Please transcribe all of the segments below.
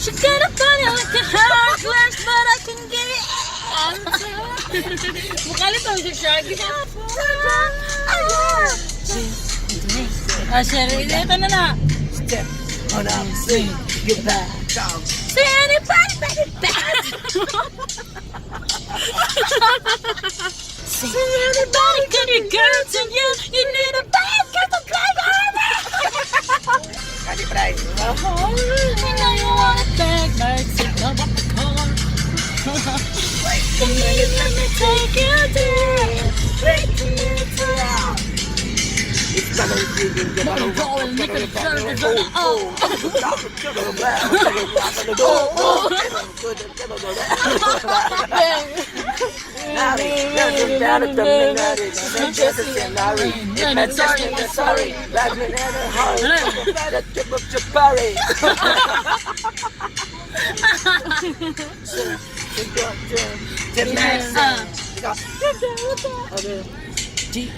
She got a body like a hourglass, but I can get it. Bukalit ang shaggy. Sir, ito na. Step on up, swing, get back down. See anybody, baby, back. See anybody, can you girl to you? You need a bad girl to play harder. Kali price. You know you want it back, like signal up the car. Let me take you there. Break the neutral out. It's gonna be good. I'm going to make it better. Oh. B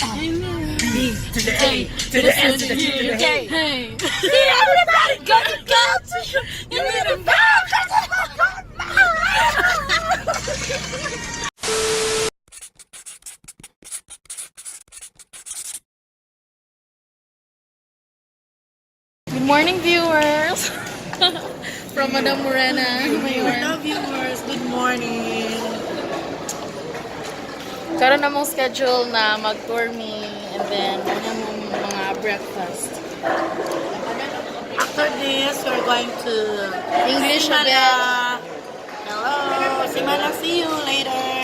to the A to the S to the U to the K. Hey, everybody gonna go to you. You need a bag. Good morning, viewers. From Madam Morena. Hello viewers, good morning. Karon na mong schedule na mag-tour me and then muna mong mga breakfast. After this, we're going to English Simala. again. Hello, Simala. See you later.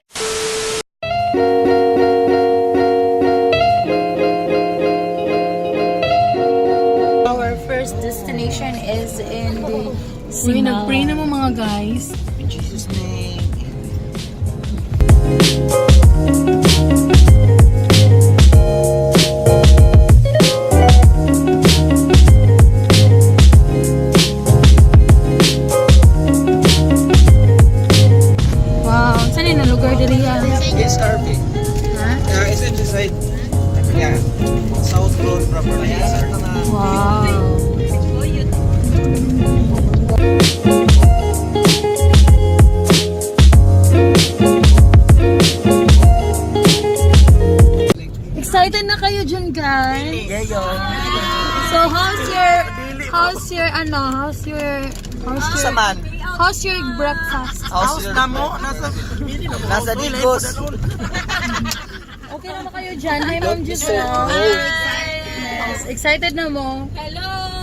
Our first destination is in the Uy, nag-pray na mo mga guys. In Jesus' name. Wow, saan yun ang lugar dili yan? Yes, RP. Ha? It's inside. Yeah. South Road property. Yes, RP. Wow. Excited na kayo dyan, guys? So, how's your breakfast? House na mo? Nasa Digos. Okay na ba kayo dyan? Hi, Ma'am Giselle. Yes, excited na mo?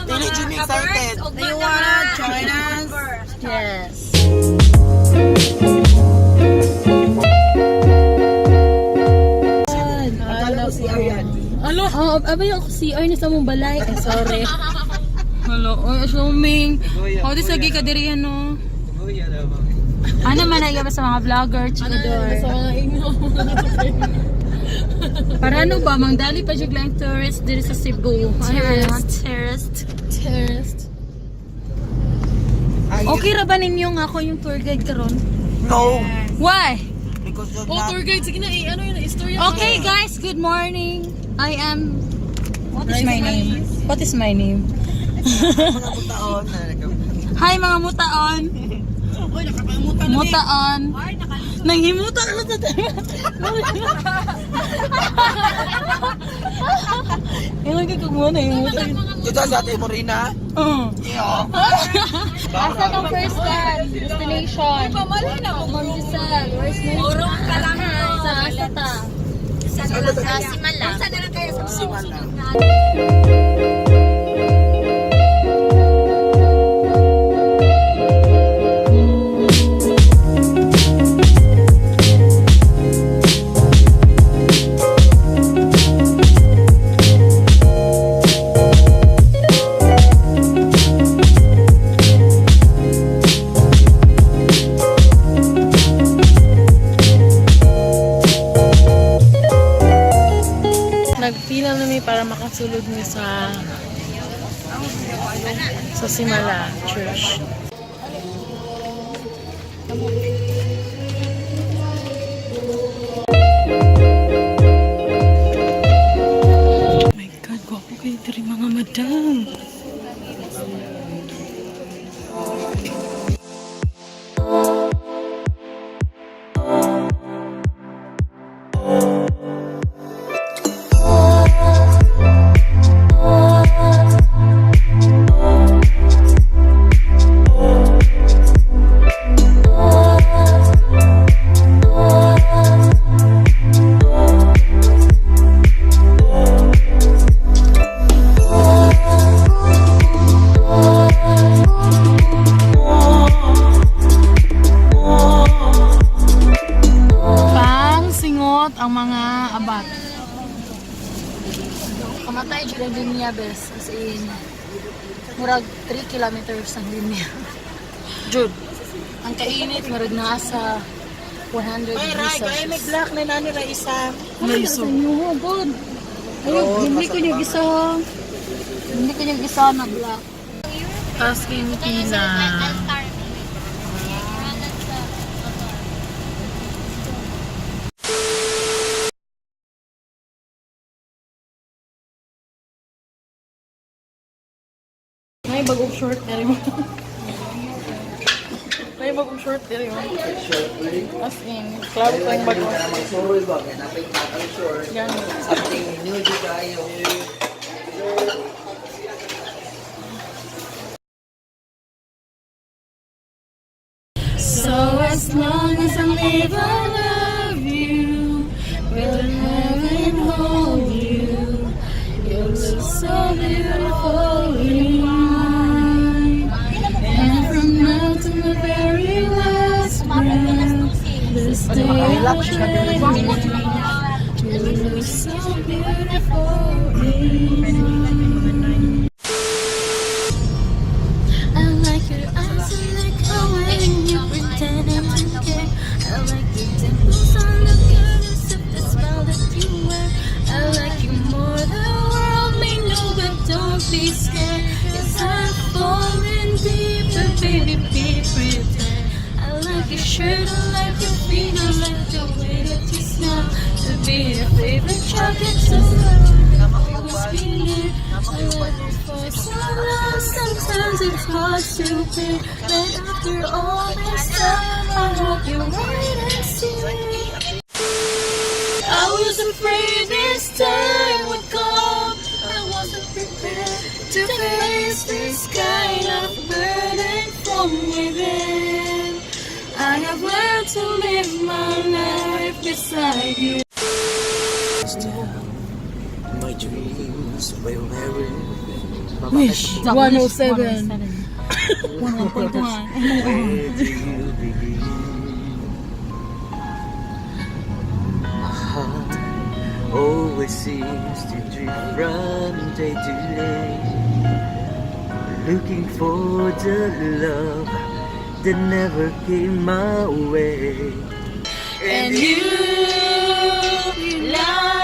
Dili Jimmy excited. Do you wanna join us? Yes. Akala ko si Arian. Alo? Abay ako si Arnie sa mong balay. Sorry. Hello. Oy, assuming. How di sagi ka diri ano? Ano man ay sa mga vlogger, chikador. Sa mga inyo. Para ano ba, mangdali pa jud lang tourist diri sa Cebu. Tourist. Okay ra ba ninyo nga ako yung tour guide karon? No. Why? Because you're Oh, not. tour guide. Sige na, ano yun, istorya. Okay guys, good morning. I am What is my name? What is my name? Mga butaon. Hi mga mutaon. Uy, nakapangutan na Mutaon. Nanghimutan na sa Ilang ka kung muna himutan. Dito sa ating Morena. Yeah. Asa ang first destination? Ma'am Giselle, where's my Sa Asata. Sa Simala. Saan na lang kayo sa Simala. Nagpila na mi para makasulod mi sa Simala Church. Oh my God, gwapo kayo diri mga madam. bes. As in, murag 3 kilometers ang linya. Jude. Ang kainit, murag nasa 100 degrees Celsius. may black na nani ra isa. Ay, so. God. Ayun, hindi ko yung isa. Hindi ko yung isa na black. Asking pila. May bagong short diri mo. May bagong short diri mo. As in, club ko yung bagong. Yan. Something new di kayo. So as long as I live, I love you. Will heaven hold you? You look so beautiful in mine. And from now to the very last breath, this day I'll cherish you. You look so beautiful in mine. I like your eyes, I like how when you pretending to care. I like your dimples on the curves of the smile that you wear. I like you more than the world may know, but don't be scared. Yes, I'm falling deeper, baby, be prepared. I like your shirt, I like your feet, I like the way that you smell. To be your favorite chocolate, so always be near. I love you for so long, sometimes it's hard to bear. But after all this time, I hope you wait and see. I was afraid this time would come. I wasn't prepared to face this kind of burden from within. I have learned to live my life beside you. My dreams will never Wish 107. 101.1. Where do you begin? My heart always seems to drift from day to day, looking for the love that never came my way. And you lie.